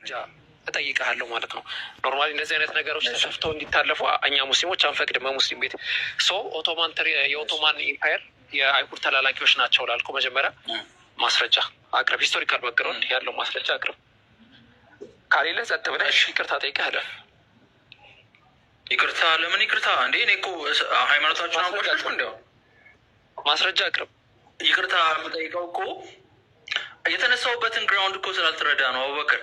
ማስረጃ እጠይቅሃለሁ ማለት ነው። ኖርማሊ እንደዚህ አይነት ነገሮች ተሸፍተው እንዲታለፉ እኛ ሙስሊሞች አንፈቅድም። በሙስሊም ቤት የኦቶማን ኢምፓየር የአይሁድ ተላላኪዎች ናቸው ላልኩ መጀመሪያ ማስረጃ አቅርብ። ሂስቶሪካል ባክግራውንድ ያለው ማስረጃ አቅርብ። ካሌለ ጸጥ ብለሽ ይቅርታ ጠይቀህ አለፍ። ይቅርታ ለምን ይቅርታ እንዴ? እኔ እኮ ሃይማኖታችሁን አንቆሻችሁ እንደው ማስረጃ አቅርብ። ይቅርታ የምጠይቀው እኮ የተነሳውበትን ግራውንድ እኮ ስላልተረዳ ነው አቡበከር።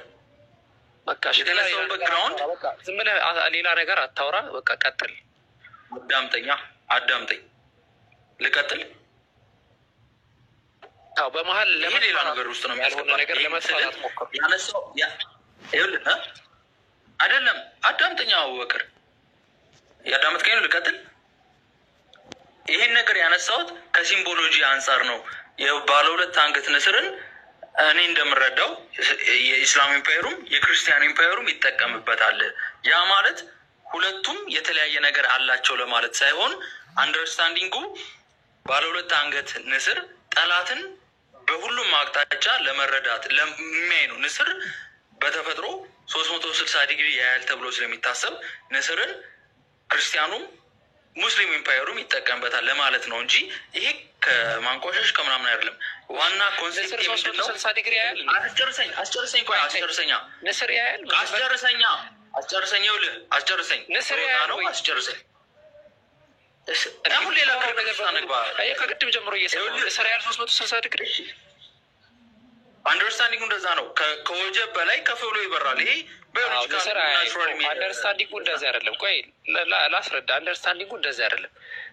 በቃ የተነሳውበት ግራውንድ ዝም ብለህ ሌላ ነገር አታውራ። በቃ ቀጥል። አዳምጠኝ ልቀጥል። አዎ በመሃል ሌላ ነገር ውስጥ ነው የሚያስገባ ነገር ለመስራት ሞክር። ያነሳው ይኸውልህ አይደለም። አዳምጠኝ አቡበከር፣ ያዳምጥከኝ ነው። ልቀጥል። ይሄን ነገር ያነሳሁት ከሲምቦሎጂ አንፃር ነው። የባለ ሁለት አንገት ንስርን እኔ እንደምረዳው የኢስላም ኢምፓየሩም የክርስቲያን ኢምፓየሩም ይጠቀምበታል። ያ ማለት ሁለቱም የተለያየ ነገር አላቸው ለማለት ሳይሆን አንደርስታንዲንጉ ባለ ሁለት አንገት ንስር ጠላትን በሁሉም አቅጣጫ ለመረዳት ለሚያይ ነው። ንስር በተፈጥሮ 360 ዲግሪ ያያል ተብሎ ስለሚታሰብ ንስርን ክርስቲያኑም ሙስሊም ኢምፓየሩም ይጠቀምበታል ለማለት ነው እንጂ ይሄ ከማንቆሸሽ ከምናምን አይደለም። ዋና ኮንሴፕት ምንድነው? 360 ዲግሪ ያያል። አስጨርሰኝ ንስር ያያል። አስጨርሰኝ ንስር ያያል ነው። አስጨርሰኝ አሁን ሌላ ነገር ታነግባ ከቅድም ጀምሮ እየሰራው ንስር ያያል 360 ዲግሪ። አንደርስታንዲንጉ እንደዛ ነው። ከወጀብ በላይ ከፍ ብሎ ይበራል። ይሄ ባዮሎጂካል ናቹራል አንደርስታንዲንጉ እንደዛ አይደለም። ቆይ ላስረዳ። አንደርስታንዲንጉ እንደዛ አይደለም።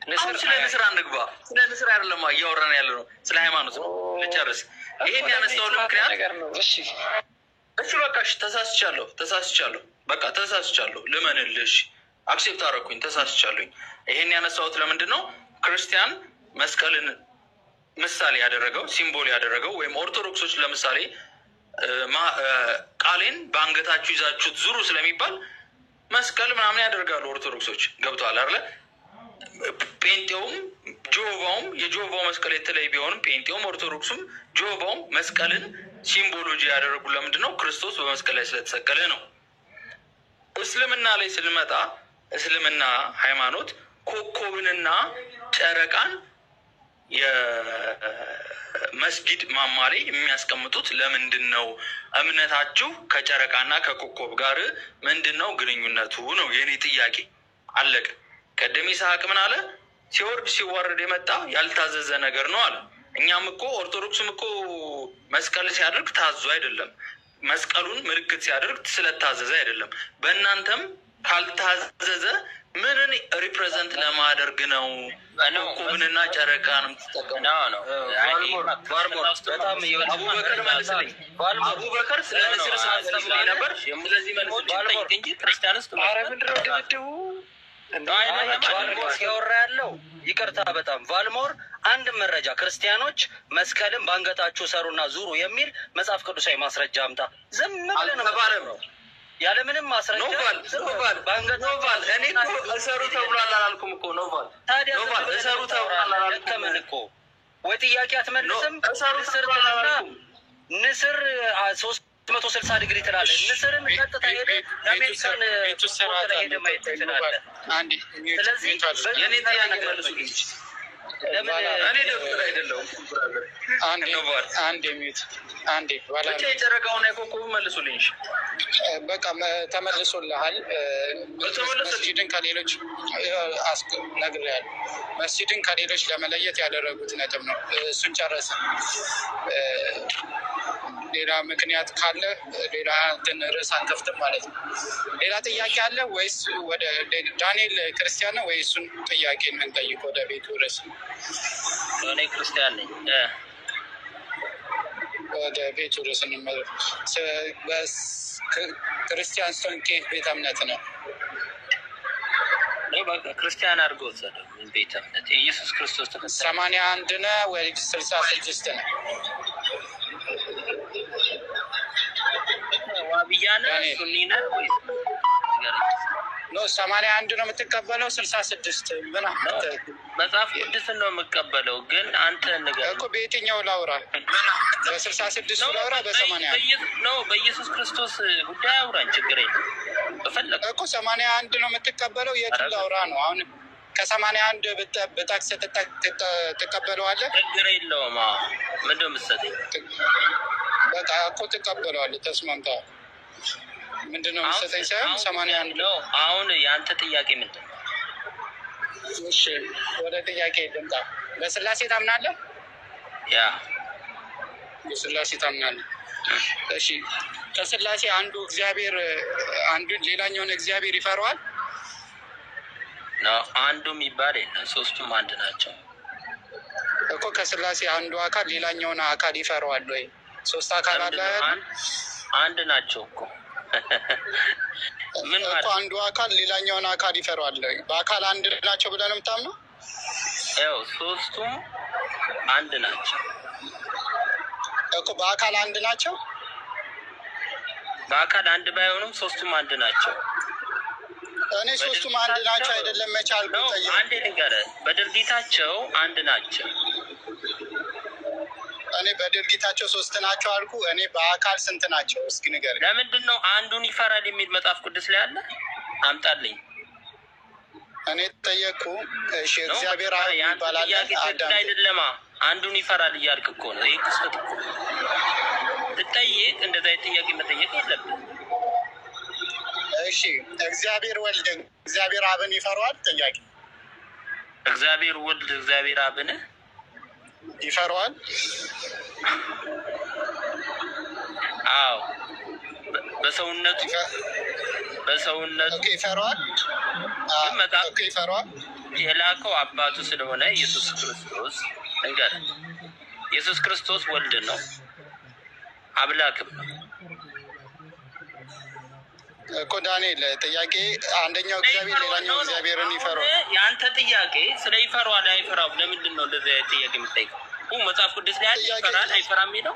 ንስር ስለ ንስር አንግባ። ስለ ንስር አይደለም እያወራን ያለ ነው፣ ስለ ሃይማኖት ነው። ልጨርስ። ይሄን ያነሳው ምክንያት እሺ በቃ ተሳስቻለሁ። በቃ ተሳስቻለሁ። ልመንልሽ አክሴፕት አደረኩኝ። ተሳስቻለሁኝ። ይሄን ያነሳውት ለምንድን ነው? ክርስቲያን መስቀልን ምሳሌ ያደረገው ሲምቦል ያደረገው ወይም ኦርቶዶክሶች ለምሳሌ ቃሌን በአንገታችሁ ይዛችሁት ዙሩ ስለሚባል መስቀል ምናምን ያደርጋሉ ኦርቶዶክሶች። ገብቷል አይደለ? ጴንጤውም ጆቫውም የጆቫው መስቀል የተለየ ቢሆንም ጴንጤውም ኦርቶዶክሱም ጆቫውም መስቀልን ሲምቦሎጂ ያደረጉ ለምንድን ነው? ክርስቶስ በመስቀል ላይ ስለተሰቀለ ነው። እስልምና ላይ ስንመጣ እስልምና ሃይማኖት ኮከብንና ጨረቃን የመስጊድ ማማ ላይ የሚያስቀምጡት ለምንድን ነው? እምነታችሁ ከጨረቃና ከኮከብ ጋር ምንድን ነው ግንኙነቱ ነው የኔ ጥያቄ። አለቀ። ቀደም ይስሐቅ ምን አለ? ሲወርድ ሲዋረድ የመጣ ያልታዘዘ ነገር ነው አለ። እኛም እኮ ኦርቶዶክስም እኮ መስቀል ሲያደርግ ታዞ አይደለም፣ መስቀሉን ምልክት ሲያደርግ ስለታዘዘ አይደለም። በእናንተም ካልታዘዘ ምንን ሪፕሬዘንት ለማድረግ ነው? ኮከብንና ጨረቃንም ተጠቀሙ ነው። አቡበከር መልስልኝ። አቡበከር ስለ ንስር ሳስተምር ነበር። ስለዚህ መልስልኝ እንጂ ክርስቲያንስ ምንድነው ደብደቡ ሲያወራ ያለው? ይቅርታ በጣም ቫልሞር አንድ መረጃ ክርስቲያኖች መስቀልን ባንገታችሁ ሰሩና ዙሩ የሚል መጽሐፍ ቅዱሳዊ ማስረጃ አምጣ። ዝም ብለን ነው ያለምንም ማስረጃ ኖቫል እኔ እኮ እሰሩ ተብሏል አላልኩም እኮ ኖቫል። ታዲያ እሰሩ ተብሏል አላልኩም እኮ። ወይ ጥያቄ አትመልስም? እሰሩ ተብሏል አላልኩም። ንስር 360 ዲግሪ ትላለህ። ንስርን ቀጥታ ሄደ ለሜልሰን ሄደ ማየት ትችላለህ። ስለዚህ የኔ ጥያቄ መልሱልኝ። ለምን እኔ ዶክተር አይደለሁም? አንዴ ባላ ጨረቃውን አይኮኩብ መልሱልኝ። በቃ ተመልሶልሃል። መስጂድን ከሌሎች ነግሬያለሁ። መስጂድን ከሌሎች ለመለየት ያደረጉት ነጥብ ነው። እሱን ጨረስን። ሌላ ምክንያት ካለ ሌላ ርዕስ አንከፍትም ማለት ነው። ሌላ ጥያቄ አለ ወይስ ወደ ዳንኤል ክርስቲያን ነው ወይ? እሱን ጥያቄ እንጠይቅ ወደ ቤቱ ርዕስ። እኔ ክርስቲያን ነኝ። ወደ ቤቱ ርዕስ እንመለስ። ክርስቲያን ስቶንኬ ቤተ እምነት ነው። ክርስቲያን አድርገው ዘለው ቤተ እምነት ኢየሱስ ክርስቶስ 81 ነው ወይ 66 ነው? ዋብያና ሱኒና ወይ ነው 81 ነው የምትቀበለው 66 ምን መጽሐፍ ቅዱስ ነው የምቀበለው። ግን አንተ ነገር እኮ በየትኛው ላውራ? በ66 ላውራ በ81 ነው? በኢየሱስ ክርስቶስ ጉዳይ አውራን ችግር የለም። በፈለግ እኮ 81 ነው የምትቀበለው። የቱን ላውራ ነው አሁን? ከ81 በታክስ ትቀበለዋለህ? ችግር የለውም። ምንድን ነው የምትሰጠኝ? በቃ እኮ ትቀበለዋለህ። ተስማምተሃል? ምንድን ነው የምትሰጠኝ ሳይሆን 81 ነው። አሁን የአንተ ጥያቄ ምንድን ነው? እሺ ወደ ጥያቄ ልምጣ። በስላሴ ታምናለህ? ያ በስላሴ ታምናለህ? እሺ ከስላሴ አንዱ እግዚአብሔር አንዱን ሌላኛውን እግዚአብሔር ይፈራዋል? ነው አንዱ የሚባል የለም። ሶስቱም አንድ ናቸው እኮ። ከስላሴ አንዱ አካል ሌላኛውን አካል ይፈራዋል ወይ? ሶስት አካል አለ። አንድ ናቸው እኮ ምን ማለት? አንዱ አካል ሌላኛውን አካል ይፈራዋል ወይ? በአካል አንድ ናቸው ብለህ ነው የምታምነው? ያው ሶስቱም አንድ ናቸው እኮ። በአካል አንድ ናቸው። በአካል አንድ ባይሆኑም ሶስቱም አንድ ናቸው። እኔ ሶስቱም አንድ ናቸው አይደለም መቻል ነው። አንድ ነገር በድርጊታቸው አንድ ናቸው። እኔ በድርጊታቸው ሶስት ናቸው አልኩ። እኔ በአካል ስንት ናቸው? እስኪ ንገረኝ። ለምንድን ነው አንዱን ይፈራል የሚል መጽሐፍ ቅዱስ ላይ አለ? አምጣልኝ። እኔ ጠየቅኩ። እሺ እግዚአብሔር አብ ይባላል አይደለማ? አንዱን ይፈራል እያልክ እኮ ነው። ይህ ክስተት እኮ ትጠይቅ። እንደዛ ጥያቄ መጠየቅ የለብን። እሺ እግዚአብሔር ወልድ እግዚአብሔር አብን ይፈራዋል? ጥያቄ። እግዚአብሔር ወልድ እግዚአብሔር አብን ይፈራዋል? አዎ በሰውነቱ ይፈራዋል። ይፈራዋል። የላከው አባቱ ስለሆነ ኢየሱስ ክርስቶስ እንገር ኢየሱስ ክርስቶስ ወልድ ነው፣ አምላክም ነው እኮ። ዳንኤል ጥያቄ አንደኛው እግዚአብሔር ሌላኛው እግዚአብሔርን ይፈራዋል። የአንተ ጥያቄ ስለ ይፈራዋል አይፈራውም ለምንድን ነው እንደዚህ ጥያቄ የምትጠይቀው? መጽሐፍ ቅዱስ ላይ ይፈራል አይፈራም የሚለው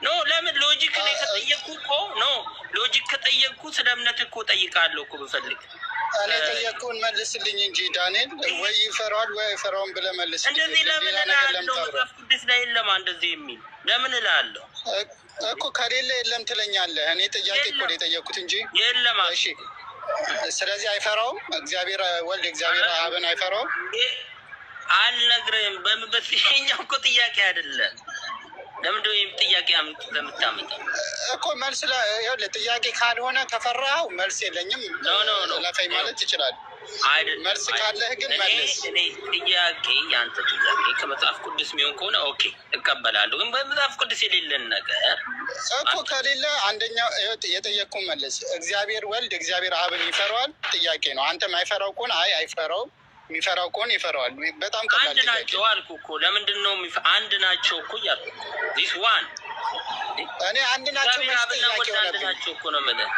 ኖ። ለምን ሎጂክ ላይ ከጠየቅኩ እኮ ኖ ሎጂክ ከጠየቅኩ ስለ እምነት እኮ ጠይቃለሁ እኮ ብፈልግ። እኔ ጠየቅኩህን መልስልኝ እንጂ ዳንኤል፣ ወይ ይፈራዋል ወይ አይፈራውም ብለህ መልስልኝ። እንደዚህ ለምን እላለሁ? መጽሐፍ ቅዱስ ላይ የለም እንደዚህ የሚል ለምን እላለሁ እኮ። ከሌለ የለም ትለኛለህ። እኔ ጥያቄ እኮ ነው የጠየቅኩት እንጂ የለም። እሺ ስለዚህ አይፈራውም? እግዚአብሔር ወልድ እግዚአብሔር አብን አይፈራውም? አልነግርህም። በምበትኛው እኮ ጥያቄ አይደለም። ለምንድን ነው ጥያቄ ለምታመጣው እኮ መልስ ጥያቄ ካልሆነ ከፈራኸው መልስ የለኝም ለፈይ ማለት ትችላለህ። መልስ ካለህ ግን መልስ። እኔ ጥያቄ የአንተ ጥያቄ ከመጽሐፍ ቅዱስ የሚሆን ከሆነ ኦኬ እቀበላለሁ። ግን በመጽሐፍ ቅዱስ የሌለን ነገር እኮ ከሌለ አንደኛው የጠየቅኩህ መልስ። እግዚአብሔር ወልድ እግዚአብሔር አብን ይፈራዋል? ጥያቄ ነው። አንተም አይፈራው ከሆነ አይፈራውም፣ የሚፈራው ከሆነ ይፈራዋል። በጣም ቀላል አንድ ናቸው አልኩ እኮ። ለምንድን ነው አንድ ናቸው እኮ እያልኩ ዚስ ዋን እኔ አንድ ናቸው ጥያቄ ናቸው እኮ ነው የምልህ።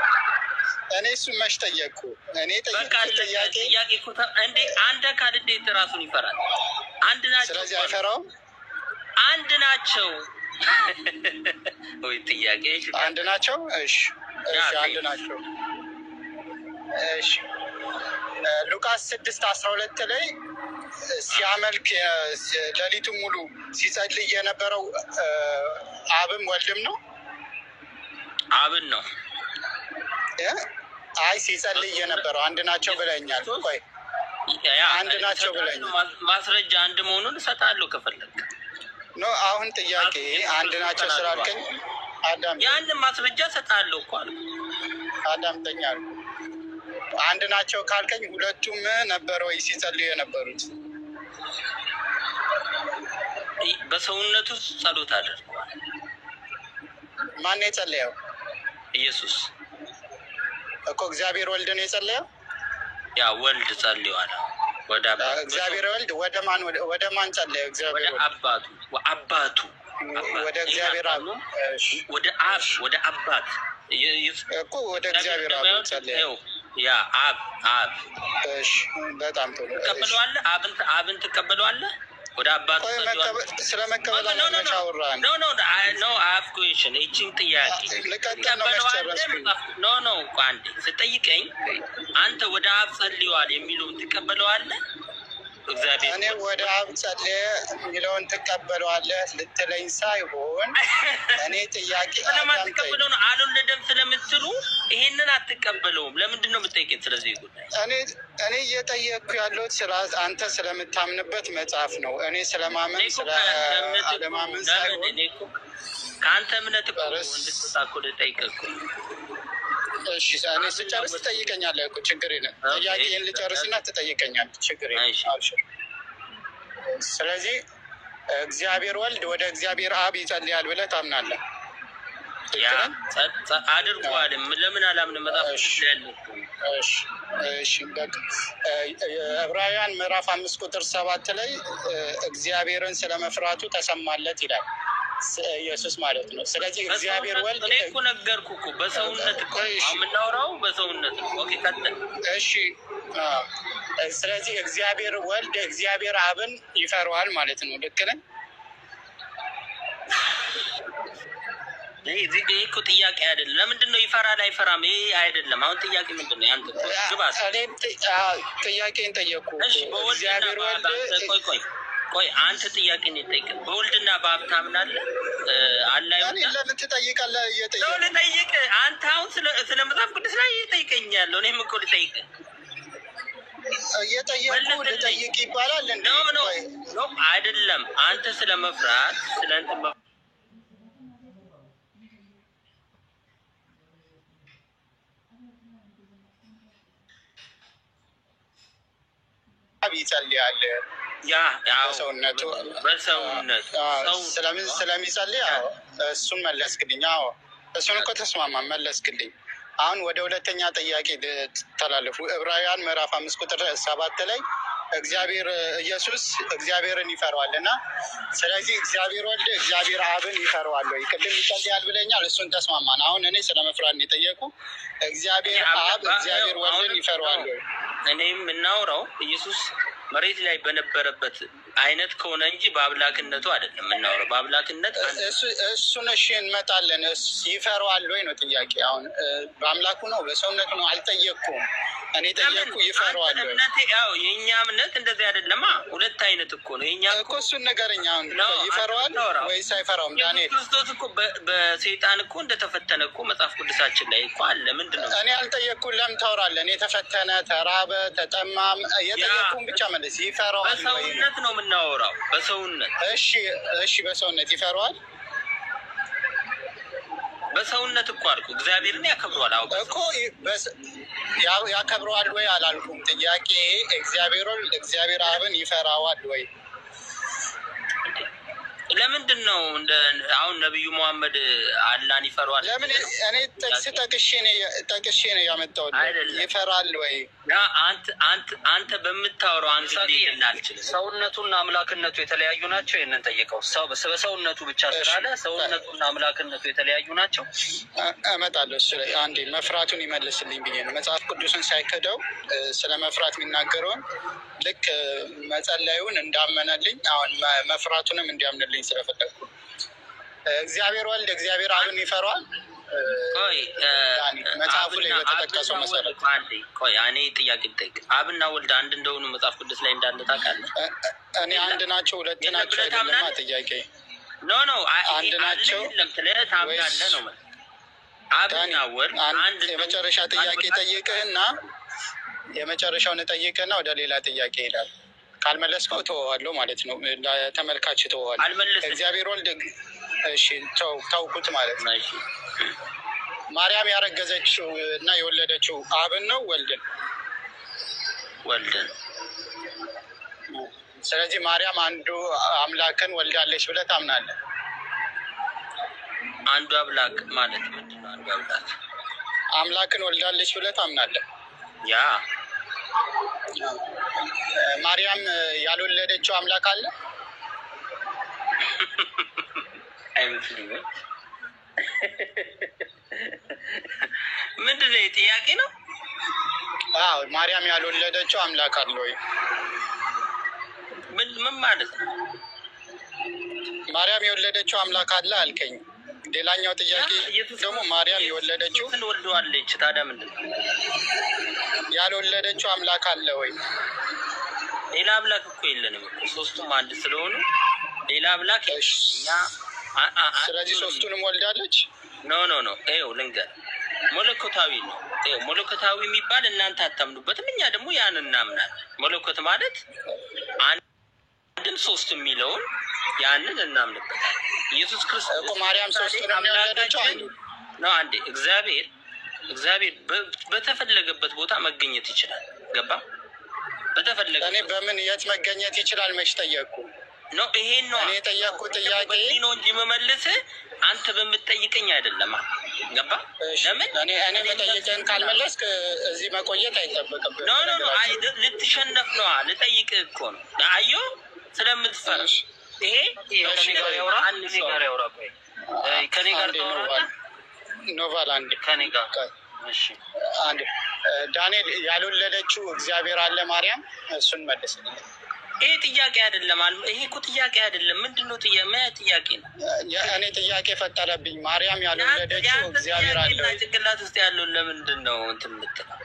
እኔ እሱን መች ጠየቅኩ? እኔ ጥያቄ እኮ እንዴ አንድ አካል እንዴት ራሱን ይፈራል? አንድ ናቸው። ስለዚህ አይፈራውም። አንድ ናቸው ወይ ጥያቄ አንድ ናቸው። እሺ አንድ ናቸው። እሺ ሉቃስ 6:12 ላይ ሲያመልክ ሌሊቱን ሙሉ ሲጸልይ የነበረው አብም ወልድም ነው? አብን ነው። አይ ሲጸልይ የነበረው አንድ ናቸው ብለኛል። ቆይ አንድ ናቸው ብለኛል። ማስረጃ አንድ መሆኑን እሰጣለሁ ከፈለግ ነው። አሁን ጥያቄ አንድ ናቸው ስላልከኝ አዳም ያንን ማስረጃ እሰጣለሁ እኮ አልኩ። አዳምጠኝ አልኩ። አንድ ናቸው ካልከኝ ሁለቱም ነበር ወይ ሲጸልዩ የነበሩት? በሰውነቱ ጸሎት አድርጓል። ማን የጸለየው? ኢየሱስ እኮ። እግዚአብሔር ወልድ ነው የጸለየው? ያ ወልድ ጸልዮአል። ወደ አባቱ እግዚአብሔር ወልድ ወደ ማን ጸለየው? እግዚአብሔር ወልድ አባቱ ወደ እግዚአብሔር አብ ወደ አባት እኮ ወደ እግዚአብሔር አብ ጸለየው። ያ አብ እሺ፣ በጣም ጥሩ። ትቀበለዋለህ? አብን ትቀበለዋለህ? ወደ አባት ስለመቀበል አፍኩሽን እቺን ጥያቄ ኖ አንዴ ስጠይቀኝ አንተ ወደ አብ ጸልየዋል የሚለውን ትቀበለዋለህ? እግዚአብሔር እኔ ወደ አብ ጸልየ የሚለውን ትቀበለዋለህ ልትለኝ ሳይሆን እኔ ጥያቄ ስለማትቀበለው ነው። አልወለደም ስለምትሉ ይሄንን አትቀበለውም። ለምንድን ነው የምትጠይቀኝ? ስለዚህ ጉዳይ እኔ እየጠየቅኩ ያለሁት አንተ ስለምታምንበት መጽሐፍ ነው። እኔ ስለማመን ስለማመን ሳይሆን ከአንተ እምነት እኮ እንድትወጣ እኮ ልጠይቅህ እኮ። እሺ እኔ ስጨርስ ትጠይቀኛለህ እኮ ችግር የለም። ጥያቄን ልጨርስና ትጠይቀኛለህ ችግር የለም። ስለዚህ እግዚአብሔር ወልድ ወደ እግዚአብሔር አብ ይጸልያል ብለህ ታምናለህ? አድርጓልም። ለምን አላምንም? እሺ ዕብራውያን ምዕራፍ 5:7 ላይ እግዚአብሔርን ስለመፍራቱ ተሰማለት ይላል ኢየሱስ ማለት ነው። ስለዚህ እግዚአብሔር ወልድ እኔ እኮ ነገርኩህ እኮ በሰውነት እኮ የምናወራው በሰውነት ነው። ኦኬ ቀጥል። እሺ ስለዚህ እግዚአብሔር ወልድ እግዚአብሔር አብን ይፈራዋል ማለት ነው። ልክ ነህ? እዚህ እኮ ጥያቄ አይደለም። ለምንድን ነው ይፈራል አይፈራም? ይሄ አይደለም። አሁን ጥያቄ ምንድን ነው? ያንተ ግባስ ጥያቄን ጠየቅኩ። እሺ በወልድና ቆይ አንተ ጥያቄ ነው የጠየቀው። በወልድና በአብ ታምናለህ? አላህ ለምን ትጠይቃለህ? ልጠይቅ አንተ አሁን ስለ መጽሐፍ ቅዱስ ላይ እየጠይቀኛለሁ። እኔም እኮ ልጠይቅህ እየጠየቁ ልጠይቅ ይባላል እንዴ? ኖ አይደለም። አንተ ስለ መፍራት ስለ እንትን ይጸልያል በሰውነቱ ስለምን ስለሚጸልይ እሱን መለስክልኝ። እሱን እኮ ተስማማ መለስክልኝ። አሁን ወደ ሁለተኛ ጥያቄ ተላለፉ። ዕብራውያን ምዕራፍ 5:7 ላይ እግዚአብሔር ኢየሱስ እግዚአብሔርን ይፈራዋል እና ስለዚህ እግዚአብሔር ወልድ እግዚአብሔር አብን ይፈራዋል ወይ? ቅድም ይጸልያል ብለኛል። እሱን ተስማማን። አሁን እኔ ስለ መፍራት ነው የጠየቁ። እግዚአብሔር አብ እግዚአብሔር ወልድን ይፈራዋል ወይ? እኔ የምናወራው ኢየሱስ መሬት ላይ በነበረበት አይነት ከሆነ እንጂ በአምላክነቱ አይደለም የምናወራው። በአምላክነት እሱን እሺ እንመጣለን። ይፈራዋል ወይ ነው ጥያቄ። አሁን በአምላኩ ነው በሰውነቱ ነው አልጠየቅኩም። እኔ ጠየቅኩ ይፈራዋል ወይ? ያው የእኛ እምነት እንደዚህ አይደለማ። ሁለት አይነት እኮ ነው የእኛ እኮ። እሱን ነገረኝ። አሁን ይፈራዋል ወይስ አይፈራውም? ዳንኤል ክርስቶስ እኮ በሰይጣን እኮ እንደተፈተነ እኮ መጽሐፍ ቅዱሳችን ላይ እኮ አለ። ምንድን ነው? እኔ አልጠየቅኩም። ለምን ታወራለህ? እኔ ተፈተነ፣ ተራበ፣ ተጠማም የጠየቅኩህን ብቻ መለስ። ይፈራዋል ወይ? በሰውነት ነው የምናወራው። በሰውነት እሺ በሰውነት ይፈራዋል። በሰውነት እኮ አልኩ። እግዚአብሔርን ያከብረዋል እኮ ያከብረዋል ወይ አላልኩም። ጥያቄ እግዚአብሔር አብን ይፈራዋል ወይ? ለምንድን ነው አሁን ነቢዩ መሐመድ አላህን ይፈራዋል? ለምን እኔ ጠቅሼ ነው ያመጣሁት። ይፈራል ወይ? አንተ በምታወራው አንግል አልችልም። ሰውነቱና አምላክነቱ የተለያዩ ናቸው። ይሄንን ጠይቀው። በሰውነቱ ብቻ ስላለ ሰውነቱና አምላክነቱ የተለያዩ ናቸው። እመጣለሁ እሱ ላይ አንዴ መፍራቱን ይመልስልኝ ብዬ ነው። መጽሐፍ ቅዱስን ሳይክደው ስለ መፍራት የሚናገረውን ልክ መጸለዩን እንዳመነልኝ አሁን መፍራቱንም እንዲያምንልኝ ስለፈለግኩ እግዚአብሔር ወልድ እግዚአብሔር አብን ይፈራዋል። መጽሐፉ ላይ በተጠቀሰው መሰረት እኔ ጥያቄ ልጠይቅ። አብና ወልድ አንድ እንደሆኑ መጽሐፍ ቅዱስ ላይ እንዳለ ታውቃለህ? እኔ አንድ ናቸው ሁለት ናቸው አይደለም ጥያቄ። ኖ አንድ ናቸው ታምናለህ ነው ማለት። አብና ወልድ አንድ የመጨረሻ ጥያቄ ጠይቅህና የመጨረሻውን ጠይቅህና ወደ ሌላ ጥያቄ ይሄዳል። ካልመለስከው ተወዋለሁ ማለት ነው። ተመልካች ተወዋለሁ። እግዚአብሔር ወልድ እሺ ተውኩት ማለት ነው። ማርያም ያረገዘችው እና የወለደችው አብን ነው ወልድን? ስለዚህ ማርያም አንዱ አምላክን ወልዳለች ብለህ ታምናለህ? አንዱ አምላክ ማለት ምንድን ነው? አንዱ አምላክን ወልዳለች ብለህ ታምናለህ? ያ ማርያም ያልወለደችው አምላክ አለ? አይመስልኝም። ምንድን ነው ጥያቄ ነው? ማርያም ያልወለደችው አምላክ አለ ወይ? ምን ማለት ነው? ማርያም የወለደችው አምላክ አለ አልከኝ። ሌላኛው ጥያቄ ደግሞ ማርያም የወለደችው ወልደዋለች። ታዲያ ምንድን ነው ያልወለደችው አምላክ አለ ወይ? ሌላ አምላክ እኮ የለንም እኮ ሶስቱም አንድ ስለሆኑ ሌላ አምላክ እኛ። ስለዚህ ሶስቱንም ወልዳለች። ኖ ይኸው ልንገር፣ መለኮታዊ ነው። ይኸው መለኮታዊ የሚባል እናንተ አታምኑበትም፣ እኛ ደግሞ ያን እናምናለን። መለኮት ማለት አንድም ሶስት የሚለውን ያንን እናምንበታል። ኢየሱስ ክርስቶስ እኮ ማርያም ሶስቱንም የወለደችው ነው። አንዴ እግዚአብሔር በተፈለገበት ቦታ መገኘት ይችላል። ገባ? በተፈለገ እኔ በምን የት መገኘት ይችላል? መች ጠየቅኩ ነው። ይሄን ነው እኔ የጠየቅኩ ጥያቄ ነው እንጂ መመልስ አንተ በምትጠይቀኝ አይደለም። ገባ? ለምን እኔ መጠየቅህን ካልመለስክ እዚህ መቆየት አይጠበቅብህም። ኖ ልትሸነፍ ነው። ልጠይቅህ እኮ ነው። አዮ ስለምትፈራ ይሄ ከኔ ጋር ያውራ ከኔ ጋር ኖቫል አንድ ከኔ ጋር እሺ። አንድ ዳንኤል ያልወለደችው እግዚአብሔር አለ ማርያም፣ እሱን መልስልኝ። ይሄ ጥያቄ አይደለም። ይሄ እኮ ጥያቄ አይደለም። ምንድነው ጥያቄ ነው? እኔ ጥያቄ ፈጠረብኝ። ማርያም ያልወለደችው እግዚአብሔር አለ ወይ? ጭንቅላት ውስጥ ያለው ለምንድን ነው እንትን የምትለው?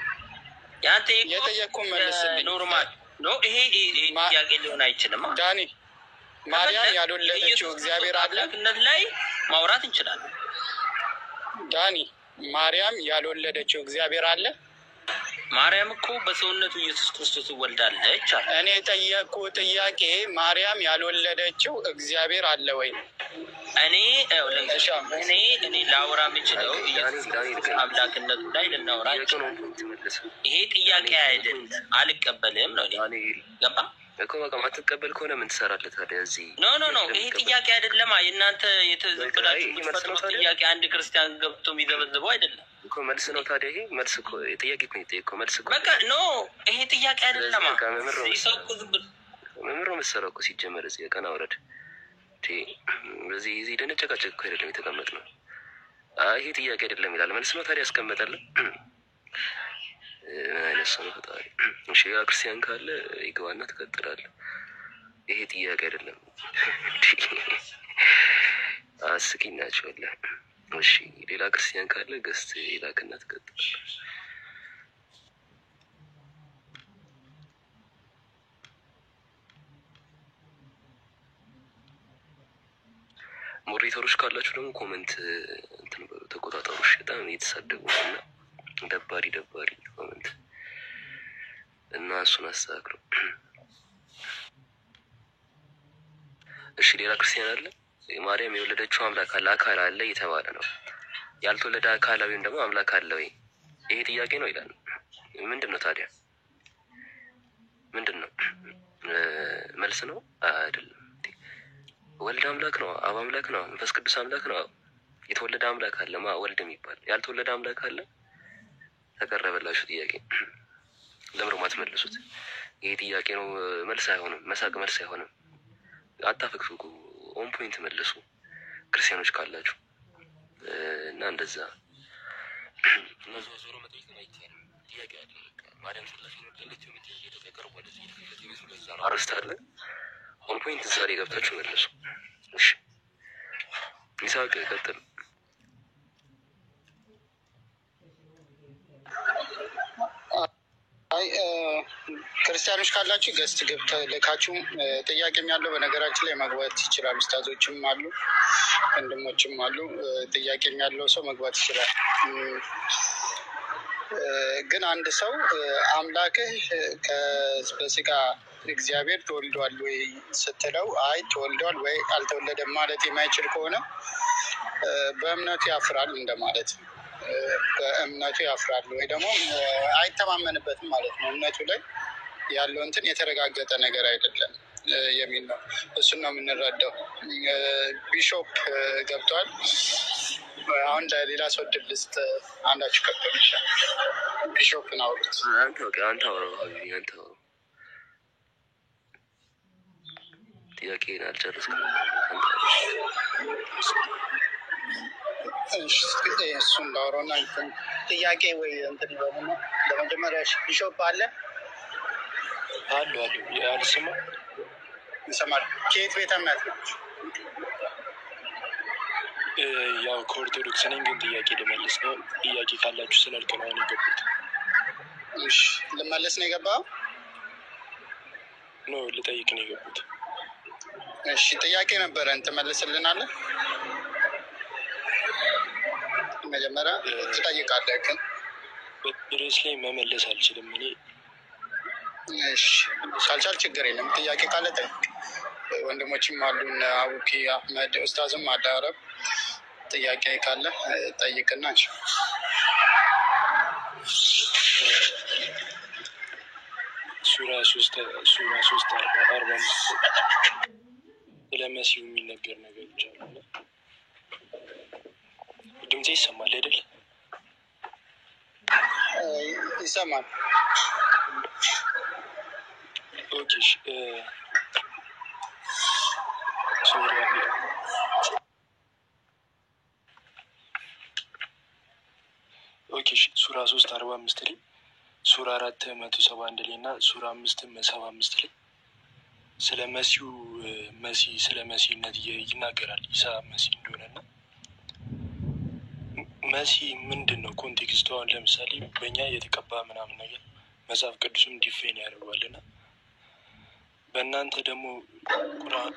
ያንተ የጠየቅኩህን መልስልኝ። ኖርማል ነው። ይሄ ጥያቄ ሊሆን አይችልም። ዳኒ ማርያም ያልወለደችው እግዚአብሔር አለ ላይ ማውራት እንችላለን። ዳኒ ማርያም ያልወለደችው እግዚአብሔር አለ? ማርያም እኮ በሰውነቱ ኢየሱስ ክርስቶስ ወልዳለች። እኔ ጠየቅኩ ጥያቄ ማርያም ያልወለደችው እግዚአብሔር አለ ወይ? እኔ ላወራ የምችለው ኢየሱስ አምላክነቱ ላይ ልናወራ ይሄ ጥያቄ አይደለም። አልቀበልም ነው። ገባ እኮ በቃ ማትቀበል ከሆነ ምን ትሰራለህ ታዲያ እዚህ? ኖ ይሄ ጥያቄ አይደለም። የእናንተ የተዘበላችሁ የምትፈጥሩት ጥያቄ አንድ ክርስቲያን ገብቶ የሚዘበዝበው አይደለም እኮ መልስ ነው። ታዲያ ይሄ መልስ እኮ ጥያቄ እኮ የጠየቀው መልስ እኮ በቃ ኖ ይሄ ጥያቄ አይደለም። መምህር ነው መሰረው እኮ ሲጀመር እዚህ ቀና ወረድ በዚህ ደነጨቃጨቅ እኮ አይደለም የተቀመጥነው። ይሄ ጥያቄ አይደለም ይላል። መልስ ነው ታዲያ ያስቀመጠልን አይነት ሰው ነው ፈጣሪ። እሺ ያ ክርስቲያን ካለ ይገባና ትቀጥላለህ። ይሄ ጥያቄ አይደለም። አስቂኝ ናቸው አለ። እሺ ሌላ ክርስቲያን ካለ ገስት ይላክና ትቀጥላለህ። ሞዴሬተሮች ካላችሁ ደግሞ ኮሜንት እንትን ተቆጣጣሮች በጣም እየተሳደቡ እና ደባሪ ኮሜንት እና እሱን አስተካክሉ። እሺ ሌላ ክርስቲያን አለ? ማርያም የወለደችው አምላክ አለ አካል አለ እየተባለ ነው። ያልተወለደ አካላዊውን ደግሞ አምላክ አለ ወይ? ይሄ ጥያቄ ነው ይላል። ምንድን ነው ታዲያ? ምንድን ነው መልስ ነው አይደለም? ወልድ አምላክ ነው፣ አብ አምላክ ነው፣ መንፈስ ቅዱስ አምላክ ነው። የተወለደ አምላክ አለ ወልድ የሚባል ያልተወለደ አምላክ አለ። ተቀረበላችሁ ጥያቄ ለምሮ ማትመልሱት ይሄ ጥያቄ ነው። መልስ አይሆንም። መሳቅ መልስ አይሆንም። አታፍክፉ። ኦን ፖይንት መልሱ ክርስቲያኖች ካላችሁ እና እንደዛ እና ዞሮ መጠየቅ አይቻልም። ጥያቄ አለ ማርያም ስላሴ ነው ለለች የምትይዘው የተቀረው ወደዚህ ለዛ አረስታለ ኦን ፖይንት ዛሬ ገብታችሁ መልሱ። እሺ ይሳቅ ቀጥል። ክርስቲያኖች ካላችሁ ገስት ገብተ ልካችሁ ጥያቄም ያለው በነገራችን ላይ መግባት ይችላል። ኡስታዞችም አሉ፣ ወንድሞችም አሉ። ጥያቄም ያለው ሰው መግባት ይችላል። ግን አንድ ሰው አምላክህ በስጋ እግዚአብሔር ተወልዷል ወይ ስትለው አይ ተወልዷል ወይ አልተወለደም ማለት የማይችል ከሆነ በእምነቱ ያፍራል እንደማለት ነው። በእምነቱ ያፍራል ወይ ደግሞ አይተማመንበትም ማለት ነው። እምነቱ ላይ ያለው እንትን የተረጋገጠ ነገር አይደለም የሚል ነው። እሱን ነው የምንረዳው። ቢሾፕ ገብተዋል። አሁን ለሌላ ሰው ድል ልስጥ። አንዳችሁ ከብቶ ይሻል ቢሾፕን አውሩት። አንተ ጥያቄን አልጨረስክም። እሱን ላውራውና ጥያቄ ወይ እንትን ይበሉና ለመጀመሪያ ቢሾፕ አለ አሉ ያልስማ ይሰማል። ከየት ቤተ እምነት ነው? ያው ከኦርቶዶክስ ነኝ፣ ግን ጥያቄ ልመልስ ነው። ጥያቄ ካላችሁ ስላልክ ነው አሁን የገቡት። እሺ ልመልስ ነው የገባው? ኖ ልጠይቅ ነው የገቡት። እሺ ጥያቄ ነበረን ትመልስልናለህ? መጀመሪያ ትጠይቃለህ ግን በድረስ ላይ መመለስ አልችልም እኔ። እሺ ካልቻል ችግር የለም። ጥያቄ ካለ ጠይቅ። ወንድሞችም አሉን፣ አቡኪ አህመድ ኡስታዝም አለ። አረብ ጥያቄ ካለ ጠይቅና ሱራ 3:45 ስለ መሲሁ የሚነገር ነገሮች አሉ። ድምጼ ይሰማል አይደል? ይሰማል። ኦኬ ሱራ 3:45 ላይ ሱራ 4:171 ላይ እና ሱራ 5:75 ላይ ስለ መሲሁ ስለ መሲህነት ይናገራል። ኢሳ መሲህ እንደሆነና መሲህ ምንድን ነው ኮንቴክስቱ? አሁን ለምሳሌ በእኛ የተቀባ ምናምን ነገር መጽሐፍ ቅዱስም ዲፌን ያደርጓልና በእናንተ ደግሞ ቁርአን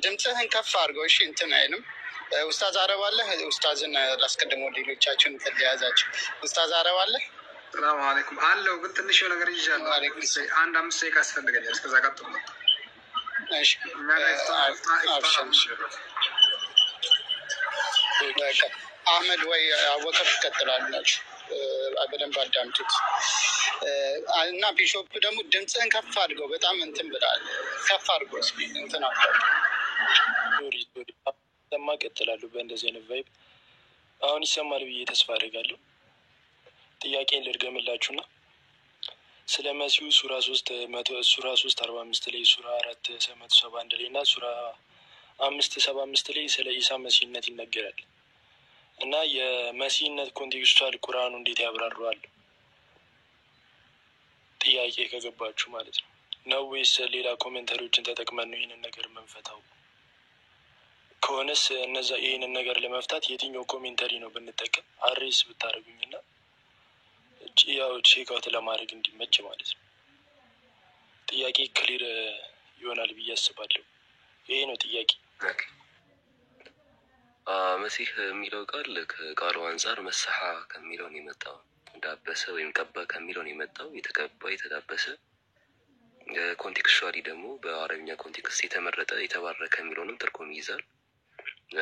ድምፅህን ከፍ አድርገው። እሺ እንትን አይልም። ኡስታዝ አረብ አለህ? ኡስታዝን ላስቀድሞ ሌሎቻችሁን ተለያዛችሁ። ኡስታዝ አረብ አለህ? ሰላም አለይኩም አለው። ግን ትንሽ ነገር ይዣለሁ። አንድ 5 ደቂቃ ያስፈልገኛል። እስከዛ ቀጥሎ አህመድ ወይ አወቀፍ ትቀጥላላችሁ። በደንብ አዳምጡት እና ቢሾፕ ደግሞ ድምፅህን ከፍ አድርገው። በጣም እንትን ብላል። ከፍ አድርገው እስኪ እንትን ሰማ ቀጥላለሁ። በእንደዚህ አይነት ቫይብ አሁን ይሰማል ብዬ ተስፋ አደርጋለሁ። ጥያቄን ልድገምላችሁና ስለ መሲሁ ሱራ 3:45 ላይ ሱራ 4:171 ላይ እና ሱራ 5:75 ላይ ስለ ኢሳ መሲህነት ይነገራል እና የመሲህነት ኮንቴክስቹዋል ቁርአኑ እንዴት ያብራረዋል? ጥያቄ ከገባችሁ ማለት ነው ወይስ ሌላ ኮሜንተሪዎችን ተጠቅመን ነው ይህንን ነገር የምንፈታው? ከሆነስ ይህንን ነገር ለመፍታት የትኛው ኮሜንተሪ ነው ብንጠቀም አሬስ ብታደርጉኝና ያው ቼክአውት ለማድረግ እንዲመች ማለት ነው። ጥያቄ ክሊር ይሆናል ብዬ አስባለሁ። ይሄ ነው ጥያቄ። መሲህ የሚለው ቃል ከቃሉ አንጻር መሰሓ ከሚለው ነው የመጣው። ዳበሰ ወይም ቀባ ከሚለው ነው የመጣው። የተቀባ የተዳበሰ። ኮንቴክስቹዋሊ ደግሞ በአረብኛ ኮንቴክስት የተመረጠ የተባረከ የሚለውንም ትርጉም ይይዛል።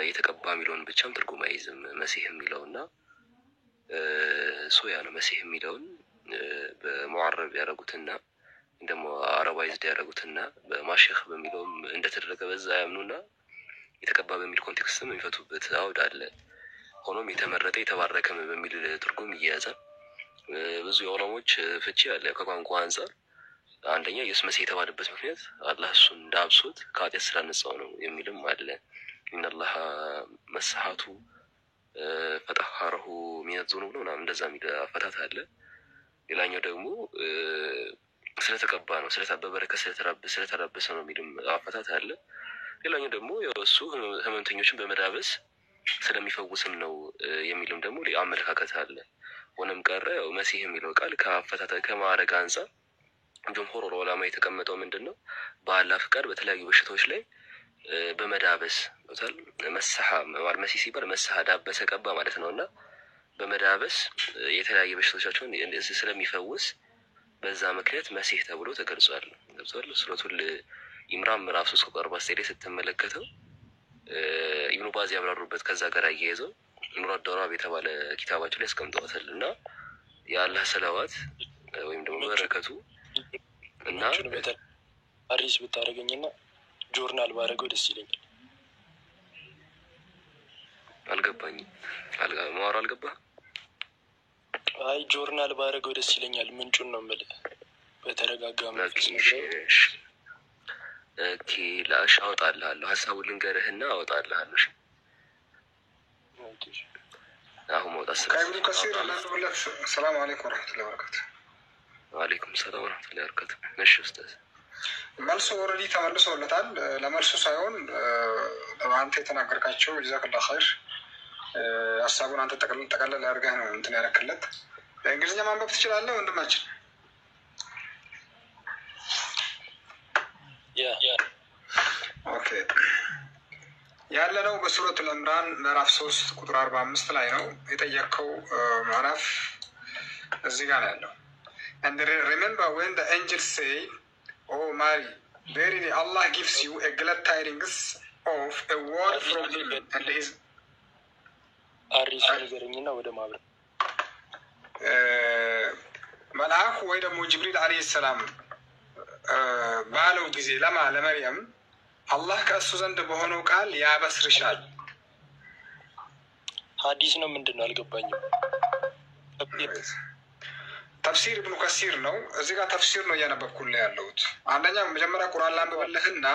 የተቀባ የሚለውን ብቻም ትርጉም አይይዝም መሲህ የሚለውና ሶያ ነው። መሲህ የሚለውን በሙዓረብ ያደረጉትና ደግሞ አረባይዝድ ያደረጉትና በማሸኽ በሚለውም እንደተደረገ በዛ ያምኑና የተቀባ በሚል ኮንቴክስትም የሚፈቱበት አውድ አለ። ሆኖም የተመረጠ የተባረከም በሚል ትርጉም ይያዛል። ብዙ የዑለሞች ፍቺ አለ ከቋንቋ አንጻር። አንደኛ ኢየሱስ መሲህ የተባለበት ምክንያት አላህ እሱን እንዳብሶት ከኃጢአት ስላነጻው ነው የሚልም አለ። ኢነላህ መስሐቱ ፈጠሐረሁ ሚነ ዙኑብ ነው ምናምን እንደዛ የሚል አፈታት አለ። ሌላኛው ደግሞ ስለተቀባ ነው፣ በበረከት ስለተራበሰ ነው የሚልም አፈታት አለ። ሌላኛው ደግሞ እሱ ህመምተኞችን በመዳበስ ስለሚፈውስም ነው የሚልም ደግሞ አመለካከት አለ። ሆነም ቀረ ያው መሲህ የሚለው ቃል ከአፈታት ከማዕረግ አንጻር ጀምሁር ዑለማ የተቀመጠው ምንድን ነው? በአላህ ፍቃድ በተለያዩ በሽታዎች ላይ በመዳበስ ወታል መሰሓ ማለት መሲህ ሲባል መሰሓ ዳበሰ ቀባ ማለት ነውና በመዳበስ የተለያዩ በሽታዎቻቸውን ስለሚፈውስ በዛ ምክንያት መሲህ ተብሎ ተገልጿል። ገብቷል። ሱረቱል ኢምራን ምዕራፍ 3:49 ላይ ስትመለከተው ኢብኑ ባዝ ያብራሩበት ከዛ ጋር አያይዘው ሙራድ ዶራብ የተባለ ኪታባቸው ላይ ያስቀምጠዋል እና የአላህ ሰላዋት ወይም ደግሞ በረከቱ እና አሪስ ብታደርገኝና ጆርናል ባደረገው ደስ ይለኛል። አልገባኝም። ማወራ አልገባህ? አይ ጆርናል ባደረገው ደስ ይለኛል። ምንጩን ነው የምልህ በተረጋጋ መንፈስ ነው። ኦኬ ላሽ አወጣልሃለሁ። ሀሳቡን ልንገርህና አወጣልሃለሁ። እሺ አሁን መውጣት ሰላም አለይኩም ወራህመቱላሂ ወበረካቱ። ዋሌኩም ሰላም ወራህመቱላሂ ወበረካቱ። እሺ ኡስታዝ መልሱ ኦልሬዲ ተመልሶለታል። ለመልሱ ሳይሆን አንተ የተናገርካቸው ጀዛከላሁ ኸይር ሀሳቡን አንተ ጠቅለል አድርገህ ነው እንትን ያደረክለት። እንግሊዝኛ ማንበብ ትችላለህ ወንድማችን? ኦኬ ያለነው በሱረቱል ኢምራን ምዕራፍ 3 ቁጥር 45 ላይ ነው። የጠየቅከው ምዕራፍ እዚህ ጋር ነው ያለው። And remember when the angels say, "Oh Mary, verily Allah gives you a glad tidings of a word from him and his..." አሪስ ነገርኝና ወደ ማብራት መልአኩ ወይ ደግሞ ጅብሪል አለይሂ ሰላም ባለው ጊዜ ለመርየም አላህ ከእሱ ዘንድ በሆነው ቃል ያበስርሻል። ሀዲስ ነው ምንድን ነው አልገባኝም። ተፍሲር ኢብኑ ከሲር ነው። እዚህ ጋር ተፍሲር ነው እያነበብኩልህ ያለሁት። አንደኛ መጀመሪያ ቁርአን ላንብብልህና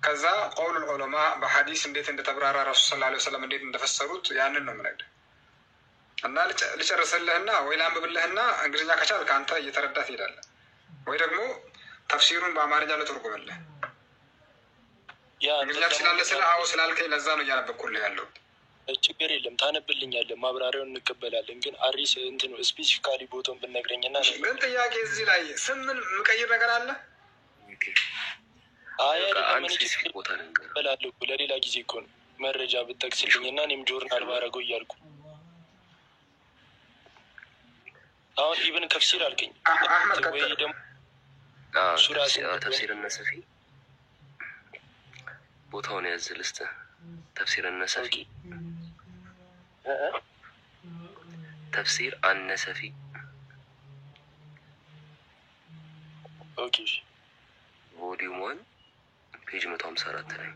ከዛ ቀውሉል ዑለማ በሐዲስ እንዴት እንደተብራራ ረሱል ሰለላሁ ዐለይሂ ወሰለም እንዴት እንደፈሰሩት ያንን ነው የምነግርህ እና ልጨርስልህና ወይ ላንብብልህና እንግሊዝኛ ከቻልክ አንተ እየተረዳህ ትሄዳለህ ወይ ደግሞ ተፍሲሩን በአማርኛ ልተርጉምልህ። እንግሊዝኛ ትችላለህ ስለ አዎ ስላልከኝ ለዛ ነው እያነበብኩልህ ያለሁት። ችግር የለም ታነብልኛለህ፣ ማብራሪያውን እንቀበላለን። ግን አሪስ እንትን ስፔሲፊካሊ ቦታውን ብትነግረኝና ግን ጥያቄ እዚህ ላይ ስምን የምቀይር ነገር አለ? አይ እቀበላለሁ። ለሌላ ጊዜ እኮ ነው መረጃ ብትጠቅስልኝና እኔም ጆርናል ባረገው እያልኩ አሁን ኢብን ከፍሲር አልከኝ ወይ ደግሞ ተፍሲር እነሰፊ ቦታውን ያዝ ልስጥህ። ተፍሲር እነሰፊ ተፍሲር አነሰፊ ኦኬ ቮሊዩም 1 ፔጅ 154 ላይ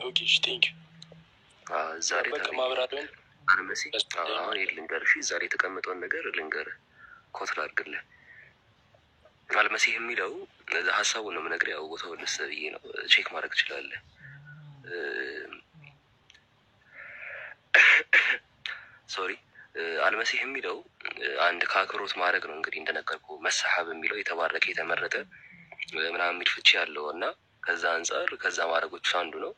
ኦኬ ቴንክ ዩ። ዛሬ ማብራሪያውን አልመሲ አሁን ልንገርሽ፣ ዛሬ የተቀመጠውን ነገር ልንገርህ፣ ኮት ላድርግልህ። አልመሲህ የሚለው ሀሳቡን ነው የምነግርህ። ያው ቦታው ልስጥ ብዬ ነው፣ ቼክ ማድረግ ትችላለህ። ሶሪ አልመሲህ የሚለው አንድ ከአክብሮት ማድረግ ነው። እንግዲህ እንደነገርኩ መሰሐብ የሚለው የተባረከ የተመረጠ ምናምን የሚል ፍቺ ያለው እና ከዛ አንጻር ከዛ ማድረጎች አንዱ ነው።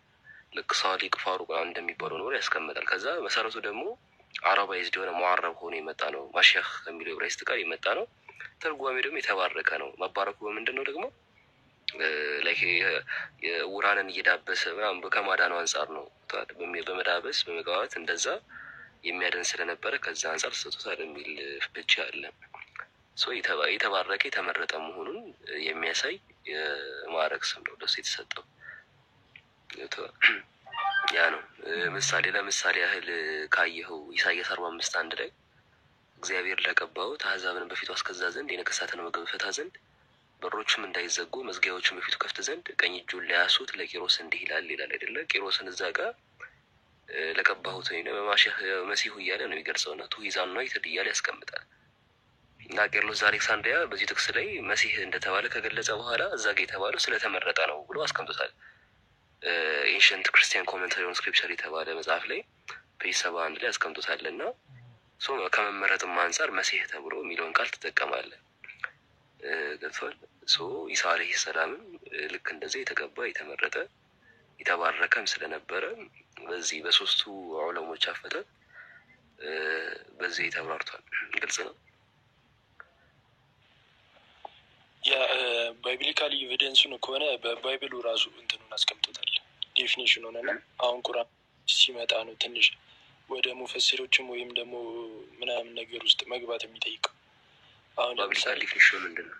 ልክ ሳሊቅ ፋሩቅ እንደሚባለው ነው ያስቀምጣል። ከዛ መሰረቱ ደግሞ አረባይዝድ የሆነ ሙዓረብ ሆኖ የመጣ ነው። ማሸህ ከሚለው ዕብራይስጥ ቃል የመጣ ነው። ትርጓሜ ደግሞ የተባረከ ነው። መባረኩ በምንድን ነው ደግሞ ላይክ የውራንን እየዳበሰ ምናምን ከማዳኑ አንጻር ነው። በመዳበስ በመግባባት እንደዛ የሚያደን ስለነበረ ከዛ አንጻር ሰጥቶታል የሚል ፍቺ አለ። የተባረከ የተመረጠ መሆኑን የሚያሳይ የማዕረግ ስም ነው ለሱ የተሰጠው። ያ ነው። ለምሳሌ ያህል ካየኸው ኢሳይያስ 45:1 ላይ እግዚአብሔር ለቀባሁት አሕዛብን በፊቱ አስገዛ ዘንድ የነገሥታትን ወገብ ፈታ ዘንድ በሮችም እንዳይዘጉ መዝጊያዎችን በፊቱ ከፍት ዘንድ ቀኝ እጁን ለያሱት ለቂሮስ እንዲህ ይላል አይደለ? ቂሮስን እዛ ጋር ለቀባሁት ወይ በማሸህ መሲሁ እያለ ነው የሚገልጸው እና ቱሂዛን ነው ይትድ እያለ ያስቀምጣል። እና ቄርሎስ ዘአሌክሳንድሪያ በዚህ ጥቅስ ላይ መሲህ እንደተባለ ከገለጸ በኋላ እዛ ጋር የተባለው ስለተመረጠ ነው ብሎ አስቀምጦታል። ኤንሸንት ክርስቲያን ኮመንታሪ ኦን ስክሪፕቸር የተባለ መጽሐፍ ላይ ፔጅ 71 ላይ አስቀምጦታል። እና ከመመረጥም አንጻር መሲህ ተብሎ የሚለውን ቃል ትጠቀማለ። ገብቷል። ኢሳ አለይሂ ሰላምም ልክ እንደዚህ የተቀባ የተመረጠ የተባረከም ስለነበረ በዚህ በሶስቱ ዑለሞች አፈታት በዚህ ተብራርቷል። ግልጽ ነው። ያ ባይብሊካሊ ኤቪደንሱን ከሆነ በባይብሉ ራሱ እንትኑን አስቀምጦታል ዴፊኒሽን ሆነና አሁን ቁርአን ሲመጣ ነው ትንሽ ወደ ሙፈሲሮችም ወይም ደግሞ ምናምን ነገር ውስጥ መግባት የሚጠይቀው። አሁን ባይብሊካል ዲፊኒሽን ምንድን ነው?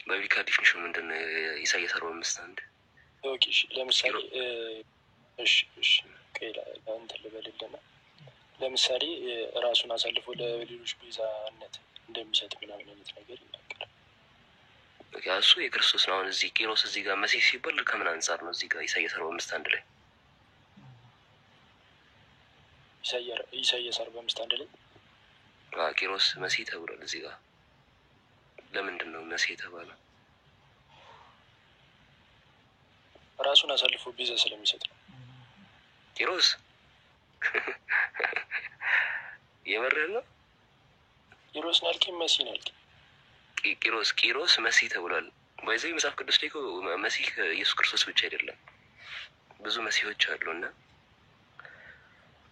ባይብሊካል ዲፊኒሽን ምንድን ነው? ኢሳይያስ 45:1 ኦኬ ለምሳሌ ከላ እንትን ልበልልና ለምሳሌ ራሱን አሳልፎ ለሌሎች ቤዛነት እንደሚሰጥ ምናምን አይነት ነገር ይናገራል። እሱ የክርስቶስ ነው። አሁን እዚህ ቂሮስ እዚህ ጋር መሲህ ሲባል ከምን አንጻር ነው? እዚህ ጋር ኢሳይያስ 45:1 ላይ ኢሳይያስ 45:1 ላይ ቂሮስ መሲህ ተብሏል። እዚህ ጋር ለምንድን ነው መሲህ የተባለው? ራሱን አሳልፎ ቤዛ ስለሚሰጥ ነው። ቂሮስ የመርህ ነው። ቂሮስ ናልከኝ መሲ ናልከኝ ቂሮስ መሲህ ተብሏል። በዚህ መጽሐፍ ቅዱስ ላይ መሲህ ኢየሱስ ክርስቶስ ብቻ አይደለም፣ ብዙ መሲሆች አሉ እና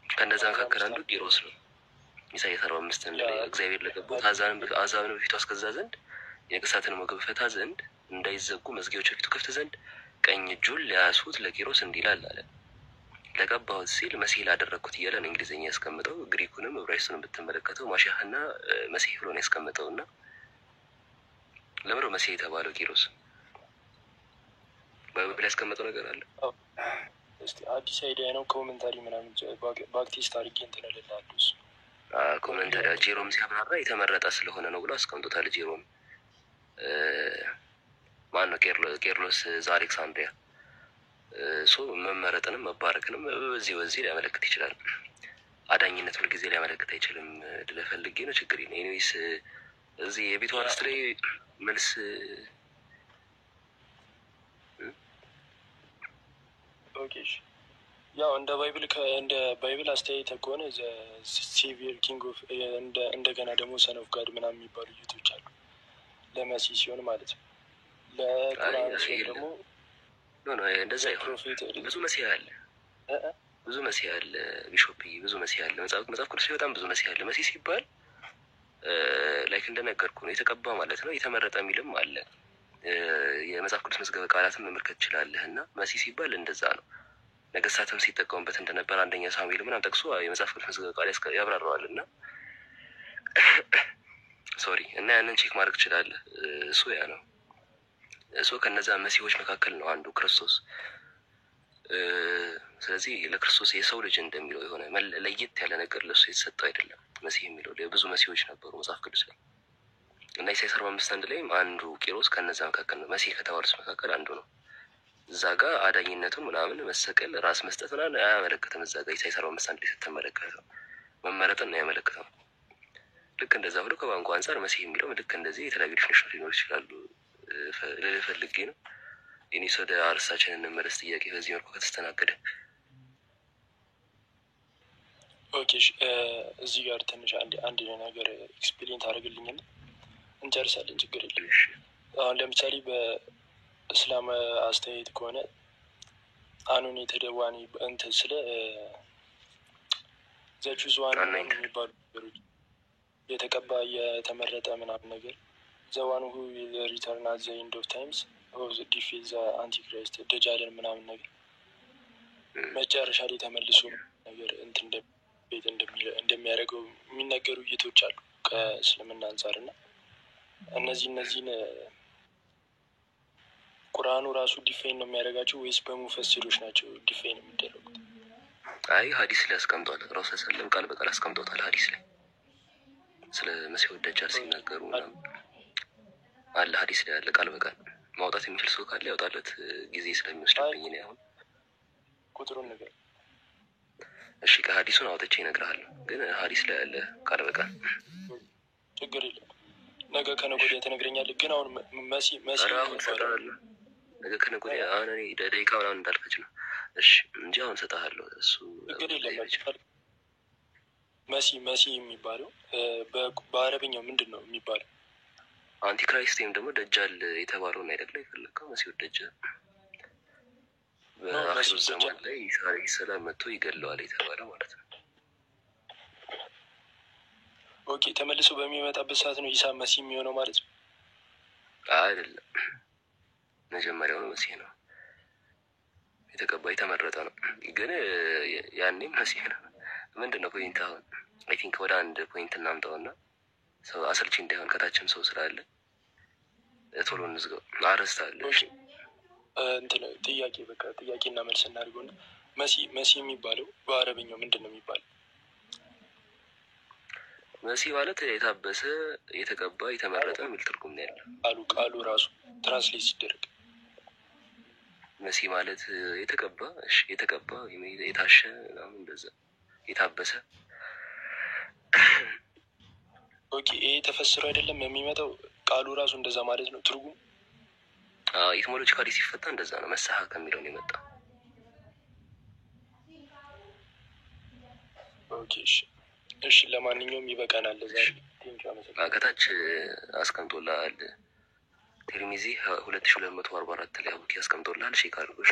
ከእነዛ መካከል አንዱ ቂሮስ ነው። ኢሳይያስ 45 ላይ እግዚአብሔር ለገቡት አሕዛብን በፊቱ አስገዛ ዘንድ የነገሥታትን ወገብ ፈታ ዘንድ እንዳይዘጉ መዝጊያዎች በፊቱ ከፍት ዘንድ ቀኝ እጁን ሊያሱት ለቂሮስ እንዲህ ይላል አለ። ለቀባሁት ሲል መሲህ ላደረግኩት እያለ ነው እንግሊዝኛ ያስቀምጠው። ግሪኩንም ዕብራይስጡንም ብትመለከተው ማሻህና መሲህ ብሎ ነው ያስቀምጠው። እና ለምንድነው መሲህ የተባለው ቂሮስ? በብብል ያስቀመጠው ነገር አለ። እስቲ አዲስ አይዲያ ነው። ኮሜንታሪ ምናምን ባክቴስት አድርጌ እንትን እልልሃለሁ። እሱ ኮሜንታሪ ጄሮም ሲያብራራ የተመረጠ ስለሆነ ነው ብሎ አስቀምጦታል። ጄሮም ማን ነው? ቄርሎስ ዘአሌክሳንድሪያ። መመረጥንም መባረክንም በዚህ ሊያመለክት ይችላል። አዳኝነት ሁልጊዜ ሊያመለክት አይችልም። ልፈልጌ ነው ችግር ነው። ኤኒዌይስ እዚህ የቤቱ አርስት ላይ መልስ ኦኬ። ያው እንደ ባይብል አስተያየት ከሆነ ሴቪየር ኪንግ ኦፍ እንደገና ደግሞ ሰን ኦፍ ጋድ ምናምን የሚባሉ ዩቶች አሉ ለመሲ ሲሆን ማለት ነው። ለቁርአን ሲሆን ደግሞ እንደዛ ይሆን። ብዙ መሲህ አለ፣ ብዙ መሲህ አለ። ቢሾፕ ብዙ መሲህ አለ። መጽሐፍ ቅዱስ በጣም ብዙ መሲህ አለ። መሲህ ሲባል ላይክ እንደነገርኩ ነው፣ የተቀባ ማለት ነው። የተመረጠ የሚልም አለ። የመጽሐፍ ቅዱስ መዝገበ ቃላትን መመልከት ትችላለህ። እና መሲህ ሲባል እንደዛ ነው። ነገስታትም ሲጠቀሙበት እንደነበር አንደኛ ሳሙኤል ምናምን ጠቅሶ የመጽሐፍ ቅዱስ መዝገበ ቃል ያብራራዋል። እና ሶሪ እና ያንን ቼክ ማድረግ ትችላለህ። እሱ ያ ነው። እሱ ከነዛ መሲሆች መካከል ነው አንዱ ክርስቶስ። ስለዚህ ለክርስቶስ የሰው ልጅ እንደሚለው የሆነ ለየት ያለ ነገር ለሱ የተሰጠው አይደለም። መሲህ የሚለው ብዙ መሲሆች ነበሩ መጽሐፍ ቅዱስ ላይ እና ኢሳይያስ 45 ላይም አንዱ ቂሮስ ከነዛ መካከል ነው። መሲህ ከተባሉት መካከል አንዱ ነው። እዛ ጋር አዳኝነቱን ምናምን መሰቀል፣ ራስ መስጠት ምናምን አያመለክትም። እዛ ጋር ኢሳይያስ 45 ላይ ስትመለከተው መመረጥን ነው ያመለክተው። ልክ እንደዛ ብሎ ከቋንቋ አንጻር መሲህ የሚለው ልክ እንደዚህ የተለያዩ ዲፊኒሽን ሊኖር ይችላሉ። ልፈልጌ ነው። ኢኒስ ወደ አርሳችን እንመለስ። ጥያቄ በዚህ መልኩ ከተስተናገደ ኦኬ። እዚህ ጋር ትንሽ አንድ ነገር ኤክስፒሪየንስ ታደርግልኝና እንጨርሳለን። ችግር የለም። አሁን ለምሳሌ በእስላም አስተያየት ከሆነ አኑን የተደዋኒ እንትን ስለ ዘጁዝዋን የሚባሉ ነገሮች የተቀባ የተመረጠ ምናምን ነገር ዘዋን ሁ ሪተርን አት ዘ ኤንድ ኦፍ ታይምስ ዲፊዝ አንቲክራይስት ደጃለን ምናምን ነገር መጨረሻ ላይ ተመልሶ ነገር እንትን ቤት እንደሚያደርገው የሚነገሩ እይቶች አሉ ከእስልምና አንጻር እና እነዚህን ቁርአኑ ራሱ ዲፌን ነው የሚያደርጋቸው ወይስ በሙፈሲሮች ናቸው ዲፌን የሚደረጉት? አይ ሀዲስ ላይ አስቀምጧል። ራሱ ሰለም ቃል በቃል አስቀምጦታል። ሀዲስ ላይ ስለ መሲሁ ደጃል ሲናገሩ አለ። ሀዲስ ላይ አለ ቃል በቃል። ማውጣት የሚችል ሰው ካለ ያውጣለት፣ ጊዜ ስለሚወስድብኝ ነው አሁን ቁጥሩን ነገር። እሺ ከሀዲሱን አውጥቼ እነግርሃለሁ፣ ግን ሀዲስ ላይ አለ ቃል በቃል። ችግር የለም። ነገ ከነገ ወዲያ ትነግረኛለህ። ግን አሁን መሲ አሁን እሰጥሃለሁ። ነገ ከነገ ወዲያ አሁን እኔ ደቂቃ ምናምን እንዳልፈጅ ነው። እሺ እንጂ አሁን እሰጥሃለሁ። እሱ ችግር የለም። መሲ የሚባለው በአረብኛው ምንድን ነው የሚባለው? አንቲክራይስት ወይም ደግሞ ደጃል የተባለውን አይደለ የፈለግከው? መሲሁ ደጃል በአክሩ ዘማን ላይ ኢሳ ዓለይሂ ሰላም መጥቶ ይገለዋል የተባለው ማለት ነው። ኦኬ ተመልሶ በሚመጣበት ሰዓት ነው ኢሳ መሲህ የሚሆነው ማለት ነው? አይደለም፣ መጀመሪያውኑ መሲህ ነው። የተቀባ የተመረጠ ነው። ግን ያኔም መሲህ ነው። ምንድን ነው ፖይንት? አሁን አይ ቲንክ ወደ አንድ ፖይንት እናምጣውና ሰው አሰልቺ እንዳይሆን ከታችም ሰው ስላለ ቶሎ እንዝጋው። አረስታ አለ እንትን ጥያቄ በቃ ጥያቄና መልስ እናድርገውና መሲህ የሚባለው በአረብኛው ምንድን ነው የሚባለው? መሲህ ማለት የታበሰ የተቀባ የተመረጠ የሚል ትርጉም ነው ያለው። ቃሉ ራሱ ትራንስሌት ሲደረግ መሲህ ማለት የተቀባ፣ እሺ የተቀባ የታሸ ምናምን እንደዛ የታበሰ። ኦኬ ይሄ ተፈስሮ አይደለም የሚመጣው ቃሉ ራሱ እንደዛ ማለት ነው ትርጉም። ኢቲሞሎጂካሊ ሲፈታ እንደዛ ነው። መሳሐ ከሚለው ነው የመጣው። ኦኬ እሺ ለማንኛውም ይበቃናል። ዛሬ ከታች አስቀምጦልሃል። ቲርሚዚ 2244 ላይ አቡኪ አስቀምጦልሃል። ሼክ አድርጎሽ